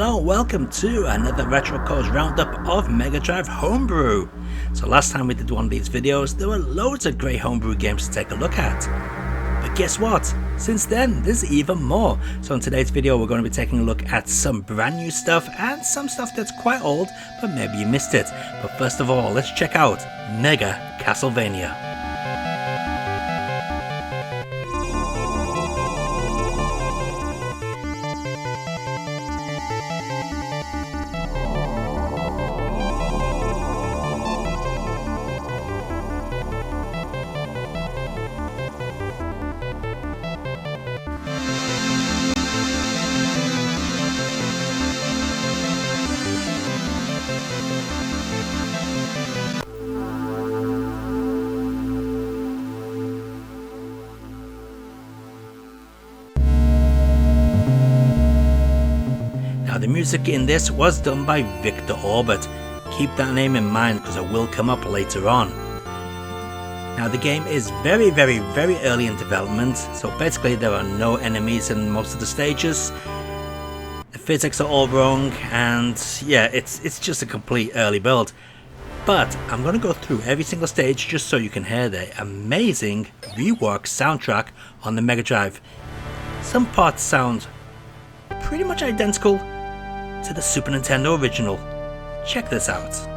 Hello, welcome to another Retro Codes roundup of Mega Drive Homebrew. So last time we did one of these videos, there were loads of great homebrew games to take a look at. But guess what? Since then, there's even more. So in today's video, we're going to be taking a look at some brand new stuff and some stuff that's quite old, but maybe you missed it. But first of all, let's check out Mega Castlevania. Now the music in this was done by Victor Orbit. Keep that name in mind because it will come up later on. Now the game is very early in development, so basically there are no enemies in most of the stages. The physics are all wrong, and yeah, it's just a complete early build. But I'm going to go through every single stage just so you can hear the amazing rework soundtrack on the Mega Drive. Some parts sound pretty much identical to the Super Nintendo original. Check this out.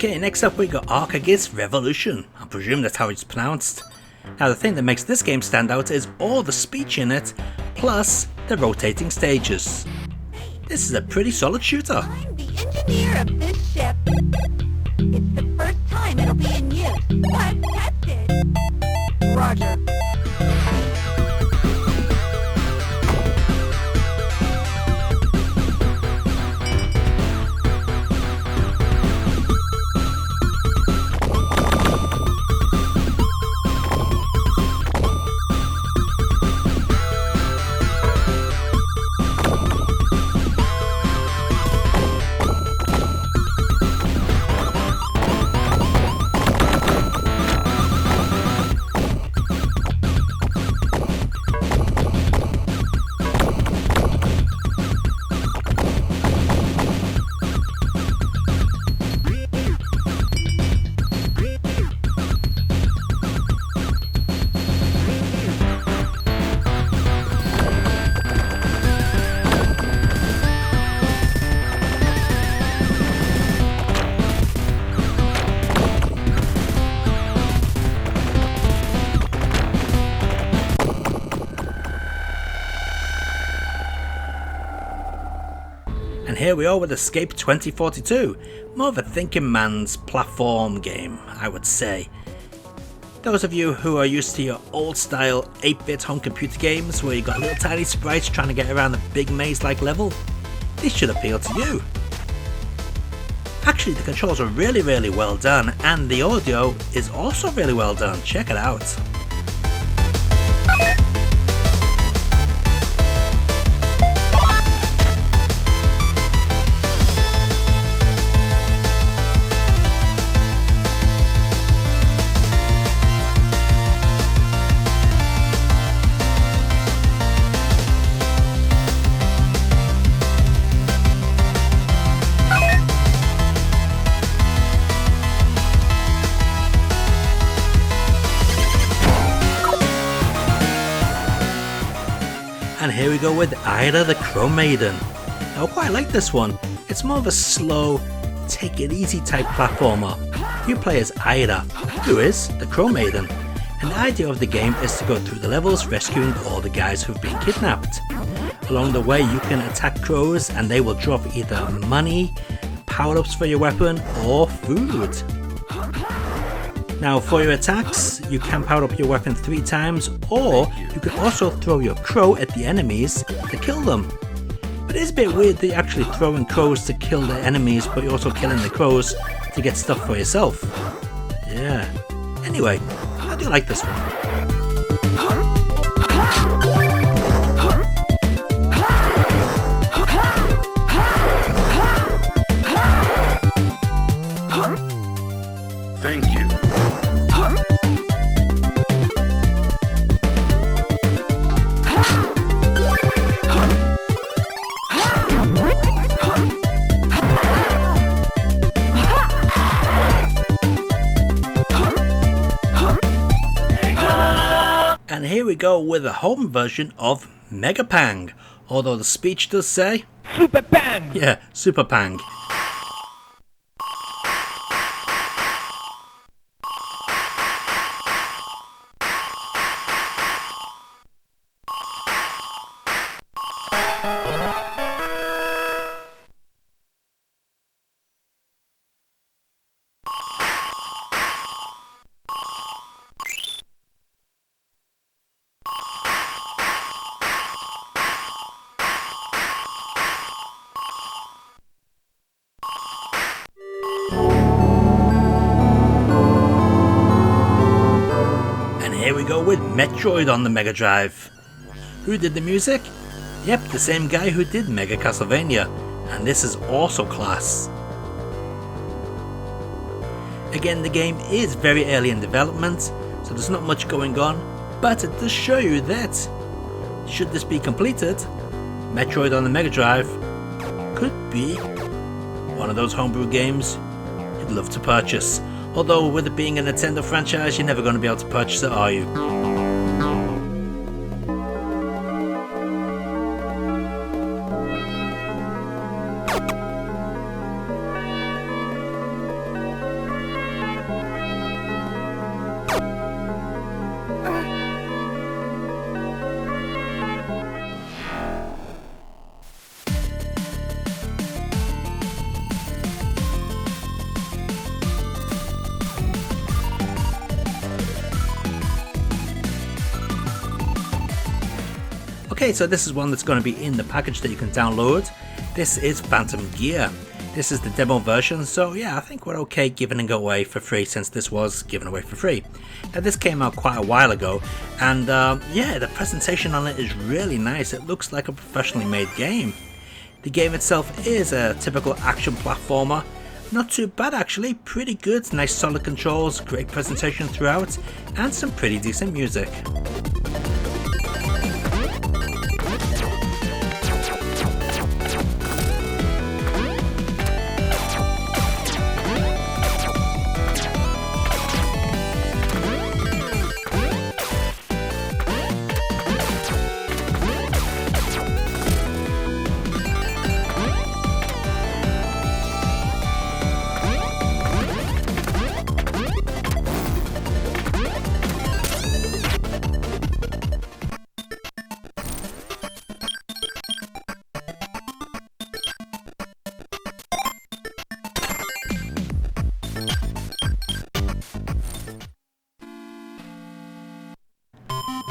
Okay, next up we got Arcus Revolution. I presume that's how it's pronounced. Now the thing that makes this game stand out is all the speech in it, plus the rotating stages. This is a pretty solid shooter. I'm the engineer of this ship. It's the first time it'll be in use. I've tested. Roger. And here we are with Escape 2042, more of a thinking man's platform game, I would say. Those of you who are used to your old style 8-bit home computer games where you got little tiny sprites trying to get around a big maze like level, this should appeal to you. Actually, the controls are really well done, and the audio is also really well done. Check it out. And here we go with Ida the Chrome Maiden. Now I quite like this one. It's more of a slow, take it easy type platformer. You play as Ida, who is the Chrome Maiden. And the idea of the game is to go through the levels rescuing all the guys who've been kidnapped. Along the way you can attack crows and they will drop either money, power-ups for your weapon, or food. Now for your attacks, you can power up your weapon 3 times, or you can also throw your crow at the enemies to kill them. But it is a bit weird that you're actually throwing crows to kill the enemies, but you're also killing the crows to get stuff for yourself. Yeah. Anyway, how do you like this one? Thank you. And here we go with a home version of Mega Pang, although the speech does say Super Bang! yeah, Super Pang. Here we go with Metroid on the Mega Drive. Who did the music? Yep, the same guy who did Mega Castlevania, and this is also class. Again, the game is very early in development, so there's not much going on, but it does show you that, should this be completed, Metroid on the Mega Drive could be one of those homebrew games you'd love to purchase. Although with it being a Nintendo franchise, you're never going to be able to purchase it, are you? Okay, so this is one that's going to be in the package that you can download. This is Phantom Gear. This is the demo version, so yeah, I think we're okay giving it away for free since this was given away for free. Now this came out quite a while ago, and yeah, the presentation on it is really nice. It looks like a professionally made game. The game itself is a typical action platformer. Not too bad actually, pretty good, nice solid controls, great presentation throughout, and some pretty decent music.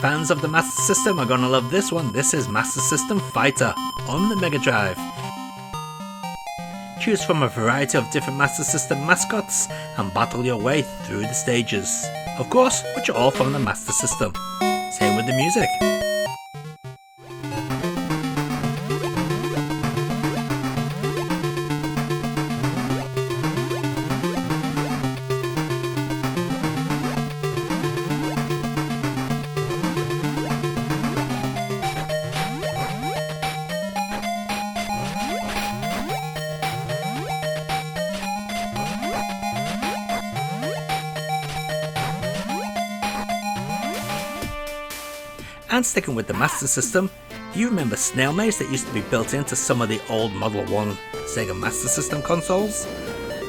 Fans of the Master System are gonna love this one. This is Master System Fighter on the Mega Drive. Choose from a variety of different Master System mascots and battle your way through the stages. Of course, which are all from the Master System. Same with the music. And sticking with the Master System, do you remember Snail Maze that used to be built into some of the old Model 1 Sega Master System consoles?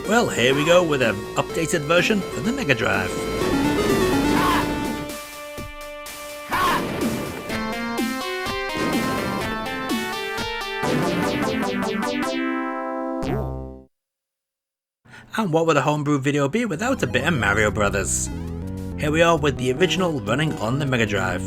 Well, here we go with an updated version for the Mega Drive. And what would a homebrew video be without a bit of Mario Brothers? Here we are with the original running on the Mega Drive.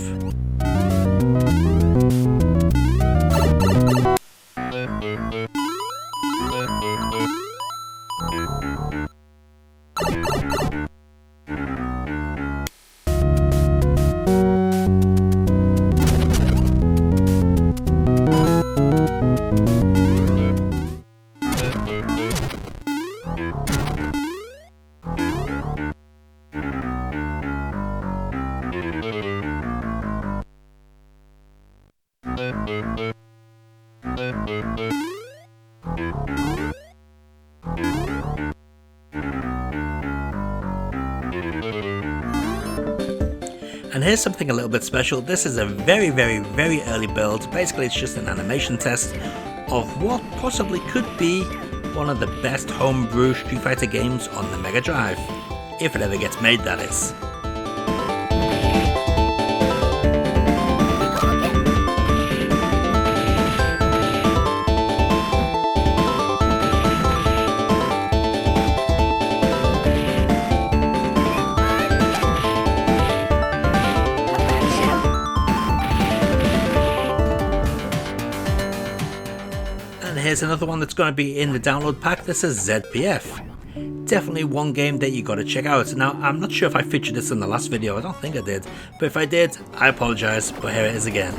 And here's something a little bit special. This is a very early build. Basically it's just an animation test of what possibly could be one of the best homebrew Street Fighter games on the Mega Drive. If it ever gets made, that is. Here's another one that's going to be in the download pack. This is ZPF. Definitely one game that you got to check out. Now, I'm not sure if I featured this in the last video. I don't think I did. But if I did, I apologize. But here it is again.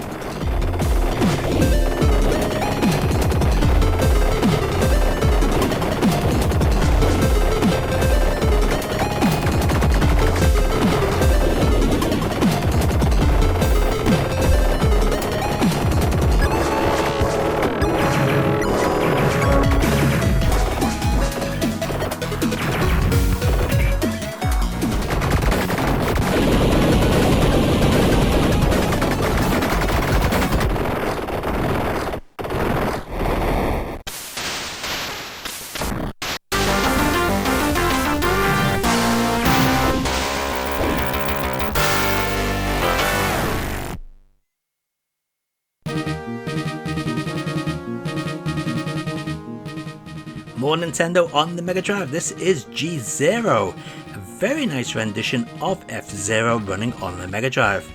More Nintendo on the Mega Drive. This is G-Zero, a very nice rendition of F-Zero running on the Mega Drive.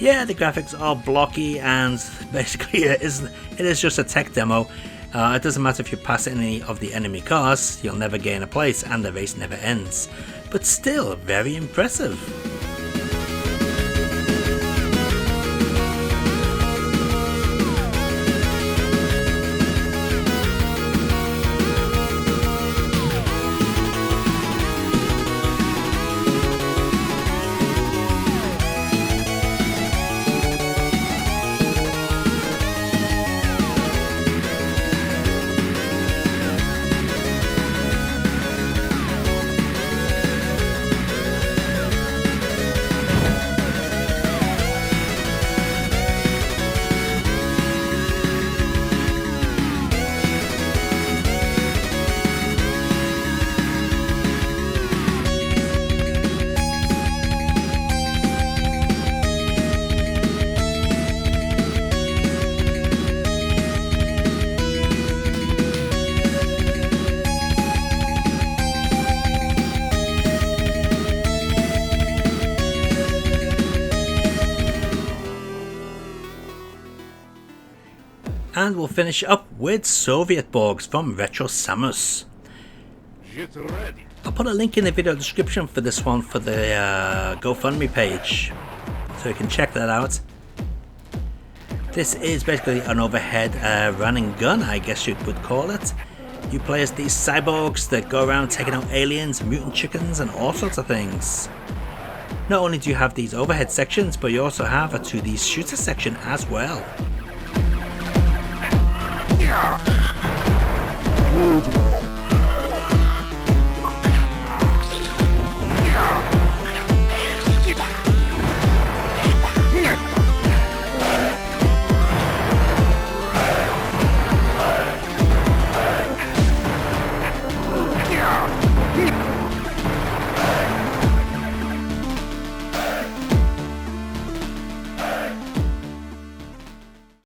Yeah, the graphics are blocky, and basically it is just a tech demo. It doesn't matter if you pass any of the enemy cars, you'll never gain a place and the race never ends. But still, very impressive. And we'll finish up with Soviet Borgs from Retro Samus. Get ready. I'll put a link in the video description for this one for the GoFundMe page, so you can check that out. This is basically an overhead run and gun, I guess you would call it. You play as these cyborgs that go around taking out aliens, mutant chickens, and all sorts of things. Not only do you have these overhead sections, but you also have a 2D shooter section as well. Yeah.